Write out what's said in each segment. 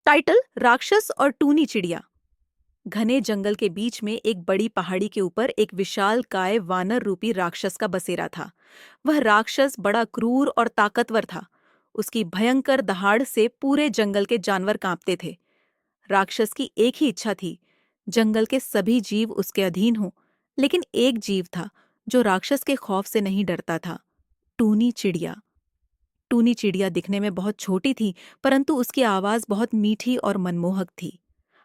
Title: राक्षस और टूनी चिड़िया। घने जंगल के बीच में एक बड़ी पहाड़ी के ऊपर एक विशाल काय वानर रूपी राक्षस का बसेरा था। वह राक्षस बड़ा क्रूर और ताकतवर था। उसकी भयंकर दहाड़ से पूरे जंगल के जानवर कांपते थे। राक्षस की एक ही इच्छा थी, जंगल के सभी जीव उसके अधीन हों। लेकिन एक जीव था जो राक्षस के खौफ से नहीं डरता था: टूनी चिड़िया। टूनी चिड़िया दिखने में बहुत छोटी थी, परंतु उसकी आवाज बहुत मीठी और मनमोहक थी।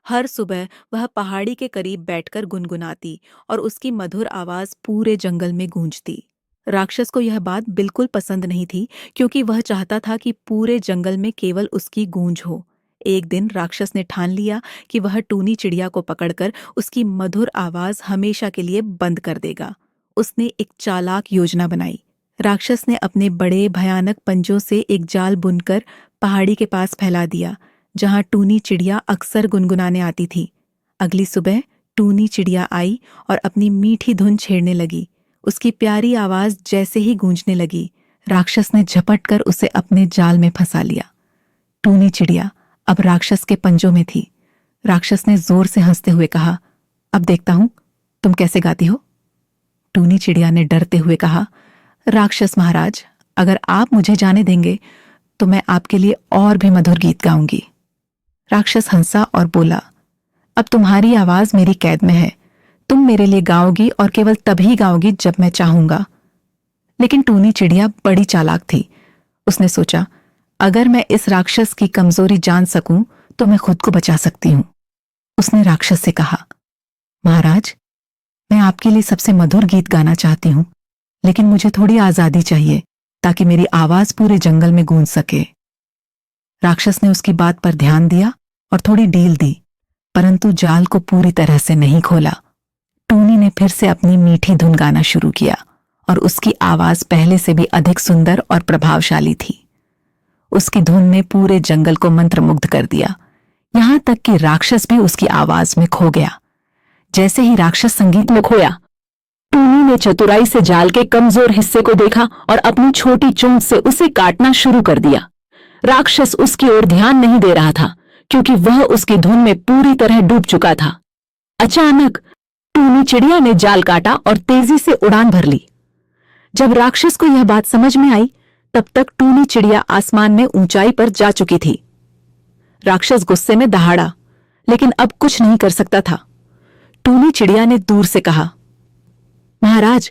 हर सुबह वह पहाड़ी के करीब बैठकर गुनगुनाती और उसकी मधुर आवाज पूरे जंगल में गूंजती। राक्षस को यह बात बिल्कुल पसंद नहीं थी, क्योंकि वह चाहता था कि पूरे जंगल में केवल उसकी गूंज हो। एक दिन राक्षस ने ठान लिया कि वह टूनी चिड़िया को पकड़कर उसकी मधुर आवाज हमेशा के लिए बंद कर देगा। उसने एक चालाक योजना बनाई। राक्षस ने अपने बड़े भयानक पंजों से एक जाल बुनकर पहाड़ी के पास फैला दिया, जहां टूनी चिड़िया अक्सर गुनगुनाने आती थी। अगली सुबह टूनी चिड़िया आई और अपनी मीठी धुन छेड़ने लगी। उसकी प्यारी आवाज जैसे ही गूंजने लगी, राक्षस ने झपट कर उसे अपने जाल में फंसा लिया। टूनी चिड़िया अब राक्षस के पंजों में थी। राक्षस ने जोर से हंसते हुए कहा, अब देखता हूं तुम कैसे गाती हो। टूनी चिड़िया ने डरते हुए कहा, राक्षस महाराज, अगर आप मुझे जाने देंगे तो मैं आपके लिए और भी मधुर गीत गाऊंगी। राक्षस हंसा और बोला, अब तुम्हारी आवाज मेरी कैद में है। तुम मेरे लिए गाओगी और केवल तभी गाओगी जब मैं चाहूंगा। लेकिन टूनी चिड़िया बड़ी चालाक थी। उसने सोचा, अगर मैं इस राक्षस की कमजोरी जान सकूं तो मैं खुद को बचा सकती हूं। उसने राक्षस से कहा, महाराज, मैं आपके लिए सबसे मधुर गीत गाना चाहती हूं, लेकिन मुझे थोड़ी आजादी चाहिए ताकि मेरी आवाज पूरे जंगल में गूंज सके। राक्षस ने उसकी बात पर ध्यान दिया और थोड़ी ढील दी, परंतु जाल को पूरी तरह से नहीं खोला। टूनी ने फिर से अपनी मीठी धुन गाना शुरू किया और उसकी आवाज पहले से भी अधिक सुंदर और प्रभावशाली थी। उसकी धुन ने पूरे जंगल को मंत्रमुग्ध कर दिया, यहां तक कि राक्षस भी उसकी आवाज में खो गया। जैसे ही राक्षस संगीत में खोया, टूनी ने चतुराई से जाल के कमजोर हिस्से को देखा और अपनी छोटी चोंच से उसे काटना शुरू कर दिया। राक्षस उसकी ओर ध्यान नहीं दे रहा था, क्योंकि वह उसकी धुन में पूरी तरह डूब चुका था। अचानक टूनी चिड़िया ने जाल काटा और तेजी से उड़ान भर ली। जब राक्षस को यह बात समझ में आई, तब तक टूनी चिड़िया आसमान में ऊंचाई पर जा चुकी थी। राक्षस गुस्से में दहाड़ा, लेकिन अब कुछ नहीं कर सकता था। टूनी चिड़िया ने दूर से कहा, महाराज,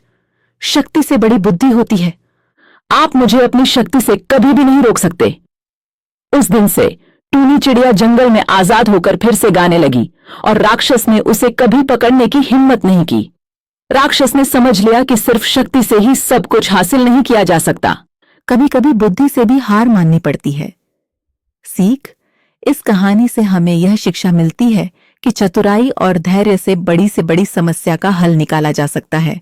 शक्ति से बड़ी बुद्धि होती है। आप मुझे अपनी शक्ति से कभी भी नहीं रोक सकते। उस दिन से टूनी चिड़िया जंगल में आजाद होकर फिर से गाने लगी और राक्षस ने उसे कभी पकड़ने की हिम्मत नहीं की। राक्षस ने समझ लिया कि सिर्फ शक्ति से ही सब कुछ हासिल नहीं किया जा सकता, कभी कभी बुद्धि से भी हार माननी पड़ती है। सीख: इस कहानी से हमें यह शिक्षा मिलती है कि चतुराई और धैर्य से बड़ी समस्या का हल निकाला जा सकता है।